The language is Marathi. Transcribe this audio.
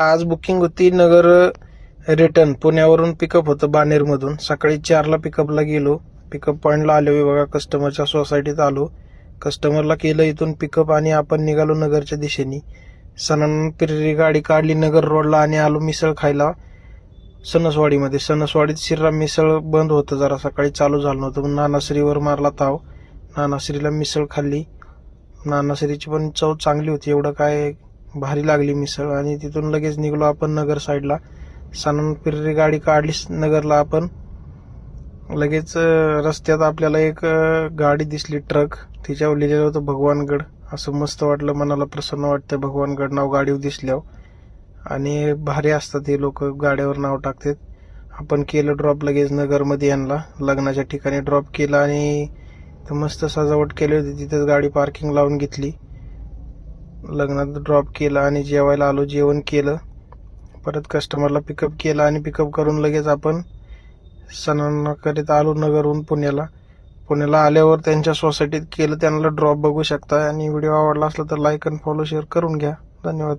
आज बुकिंग होती नगर रिटर्न पुण्यावरून पिकअप होतं बाणेरमधून. सकाळी 4ला पिकअपला गेलो. पिकअप पॉईंटला आलो बघा, कस्टमरच्या सोसायटीत आलो. कस्टमरला केलं इथून पिकअप आणि आपण निघालो नगरच्या दिशेने. सनन पिररी गाडी काढली नगर रोडला आणि आलो मिसळ खायला सणसवाडीमध्ये. सणसवाडीत श्रीराम मिसळ बंद होतं, जरा सकाळी चालू झालं नव्हतं. मग नानाश्रीवर मारला ताव. नानाश्रीला मिसळ खाल्ली. नानाश्रीची पण चव चांगली होती, एवढं काय भारी लागली मिसळ. आणि तिथून लगेच निघलो आपण नगर साईडला. सनन पिररी गाडी काढली नगरला आपण. लगेच रस्त्यात आपल्याला एक गाडी दिसली, ट्रक. तिच्यावर लिहिलेलं होतं भगवानगड. असं मस्त वाटलं, मनाला प्रसन्न वाटतं भगवानगड नाव गाडीवर दिसल्यावर. आणि भारी असतात हे लोक, गाड्यावर नाव टाकतात. आपण केलं ड्रॉप लगेच नगरमध्ये यांना लग्नाच्या ठिकाणी ड्रॉप केलं आणि मस्त सजावट केली होती, तिथेच गाडी पार्किंग लावून घेतली. लग्नात ड्रॉप केलं आणि जेवायला आलो, जेवण केलं. परत कस्टमरला पिकअप केलं आणि पिकअप करून लगेच आपण सणांकरिता आलो नगरहून पुण्याला. पुण्याला आल्यावर त्यांच्या सोसायटीत केलं त्यांना ड्रॉप, बघू शकता. आणि व्हिडिओ आवडला असला तर लाईक आणि फॉलो शेअर करून घ्या. धन्यवाद.